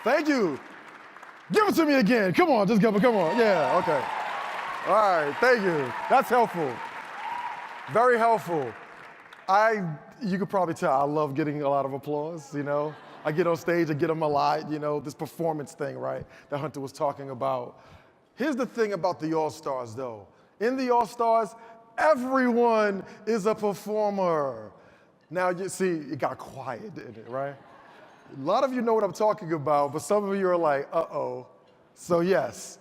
Thank you. Give it to me again. Come on, just give it. Come on. Yeah, okay. All right, thank you. That's helpful. Very helpful. You could probably tell I love getting a lot of applause, I get on stage and get them a lot, this performance thing, right, that Hunter was talking about. Here's the thing about the All-Stars, though. In the All-Stars, everyone is a performer. Now, you see, it got quiet, didn't it, right? A lot of you know what I'm talking about, but some of you are like, uh-oh. So yes,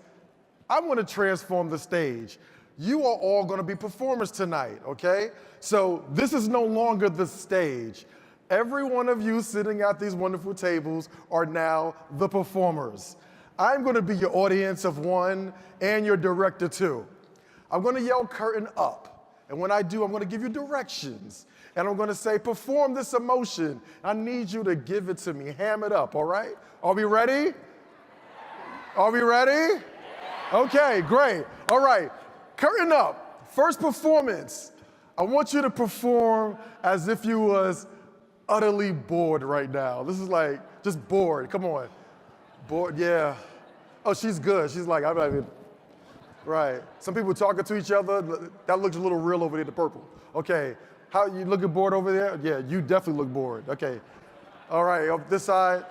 I want to transform the stage. You are all going to be performers tonight, okay? So this is no longer the stage. Every one of you sitting at these wonderful tables are now the performers. I'm going to be your audience of one and your director too. I'm going to yell curtain up. And when I do, I'm going to give you directions. And I'm going to say, perform this emotion. I need you to give it to me. Ham it up, all right? Are we ready? Are we ready? Okay, great. All right, curtain up. First performance. I want you to perform as if you was utterly bored right now. This is like, just bored. Come on. Bored, yeah. Oh, she's good. She's like, I'm not even, right. Some people talking to each other. That looks a little real over there, the purple. Okay. How, you looking bored over there? Yeah, you definitely look bored. Okay. All right, up this side.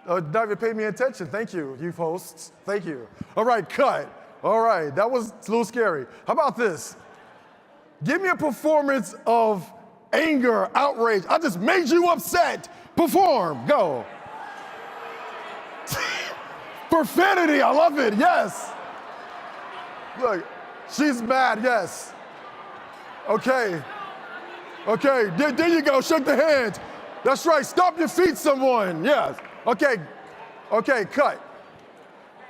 Not even pay me attention. Thank you, you hosts. Thank you. All right, cut. All right, that was a little scary. How about this? Give me a performance of anger, outrage. I just made you upset. Perform, go. Profanity, I love it, yes. Look, she's mad, yes. Okay. Okay, there you go, shake the hand. That's right, stomp your feet, someone, yes. Okay, cut.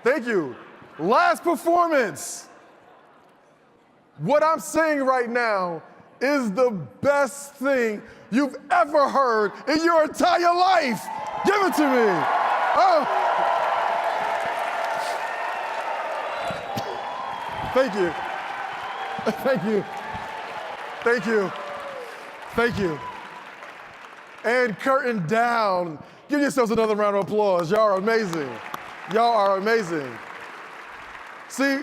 Thank you. Last performance. What I'm saying right now is the best thing you've ever heard in your entire life. Give it to me. Oh. Thank you. Thank you. Thank you. Thank you. And curtain down. Give yourselves another round of applause. Y'all are amazing. Y'all are amazing. See,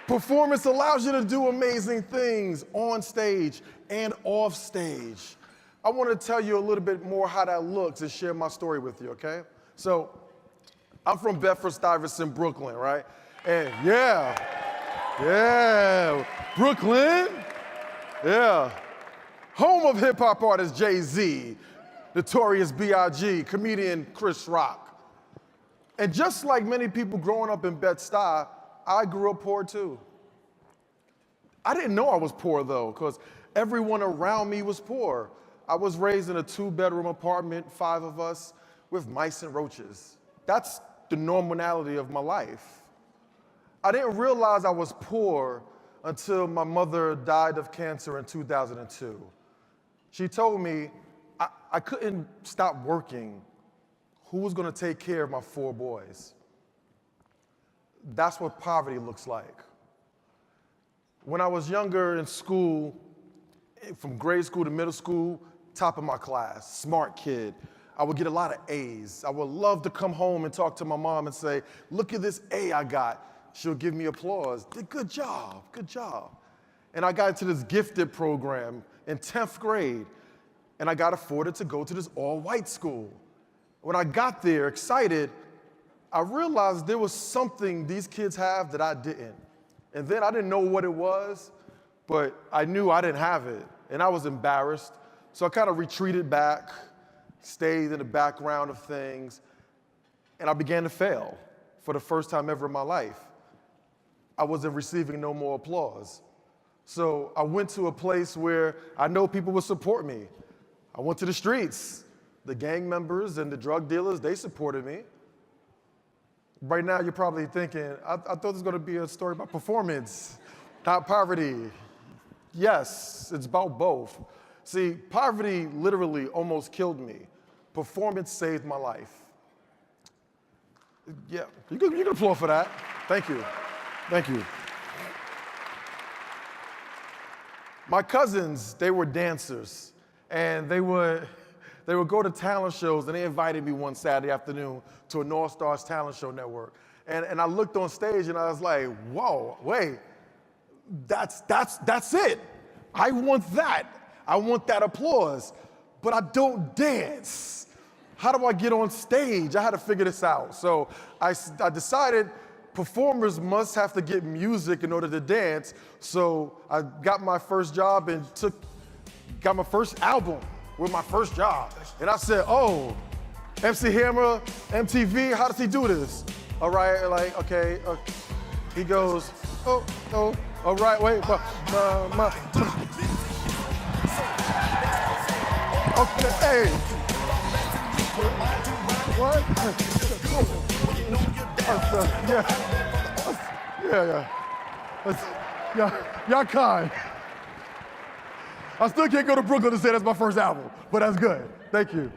performance allows you to do amazing things on stage and off stage. I want to tell you a little bit more how that looks and share my story with you, okay? So, I'm from Bedford-Stuyvesant, Brooklyn, right? And yeah, Brooklyn, yeah. Home of hip-hop artist Jay-Z, Notorious B.I.G., comedian Chris Rock. And just like many people growing up in Bed-Stuy, I grew up poor too. I didn't know I was poor though, because everyone around me was poor. I was raised in a 2-bedroom apartment, 5 of us, with mice and roaches. That's the normality of my life. I didn't realize I was poor until my mother died of cancer in 2002. She told me I couldn't stop working. Who was going to take care of my 4 boys? That's what poverty looks like. When I was younger in school, from grade school to middle school, top of my class, smart kid, I would get a lot of A's. I would love to come home and talk to my mom and say, look at this A I got. She'll give me applause. Good job, good job. And I got into this gifted program in 10th grade, and I got afforded to go to this all-white school. When I got there, excited, I realized there was something these kids have that I didn't. And then I didn't know what it was, but I knew I didn't have it, and I was embarrassed. So I kind of retreated back, stayed in the background of things, and I began to fail for the first time ever in my life. I wasn't receiving no more applause. So I went to a place where I know people would support me. I went to the streets. The gang members and the drug dealers, they supported me. Right now, you're probably thinking, I thought this was going to be a story about performance, not poverty. Yes, it's about both. See, poverty literally almost killed me. Performance saved my life. Yeah, you can applaud for that. Thank you. Thank you. My cousins, they were dancers, and they would they would go to talent shows, and they invited me one Saturday afternoon to an All-Stars talent show network. And I looked on stage, and I was like, whoa, wait, that's it. I want that. I want that applause, but I don't dance. How do I get on stage? I had to figure this out. So I decided performers must have to get music in order to dance. So I got my first job and got my first album with my first job. And I said, oh, MC Hammer, MTV, how does he do this? All right, like, okay. He goes, oh, all right, wait, okay, hey. What? Yeah. Y'all kind. I still can't go to Brooklyn to say that's my first album, but that's good. Thank you.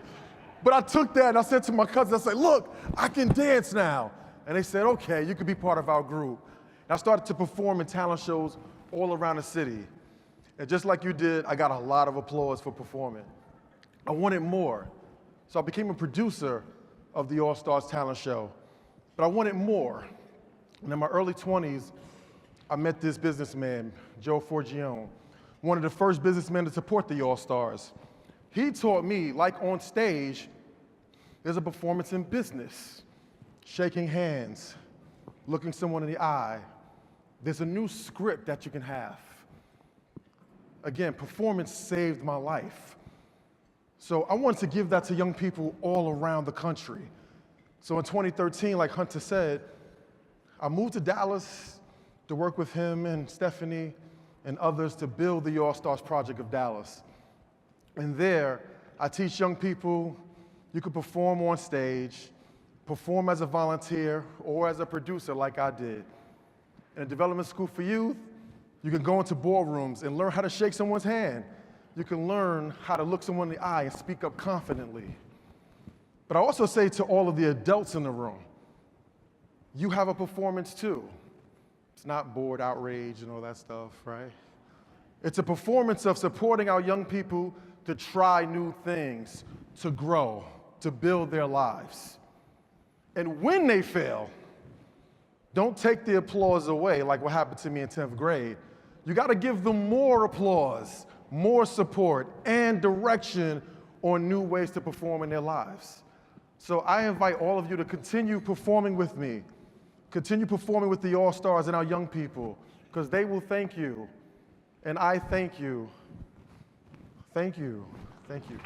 But I took that and I said to my cousins, I said, look, I can dance now. And they said, okay, you can be part of our group. And I started to perform in talent shows all around the city. And just like you did, I got a lot of applause for performing. I wanted more. So I became a producer of the All-Stars talent show. But I wanted more. And in my early 20s, I met this businessman, Joe Forgione, one of the first businessmen to support the All-Stars. He taught me, like on stage, there's a performance in business. Shaking hands, looking someone in the eye. There's a new script that you can have. Again, performance saved my life. So I wanted to give that to young people all around the country. So in 2013, like Hunter said, I moved to Dallas to work with him and Stephanie and others to build the All-Stars Project of Dallas. And there, I teach young people you can perform on stage, perform as a volunteer or as a producer like I did. In a development school for youth, you can go into ballrooms and learn how to shake someone's hand. You can learn how to look someone in the eye and speak up confidently. But I also say to all of the adults in the room, you have a performance too. It's not bored outrage and all that stuff, right? It's a performance of supporting our young people to try new things, to grow, to build their lives. And when they fail, don't take the applause away like what happened to me in 10th grade. You gotta give them more applause, more support, and direction on new ways to perform in their lives. So I invite all of you to continue performing with me, continue performing with the All-Stars and our young people, because they will thank you, and I thank you. Thank you. Thank you.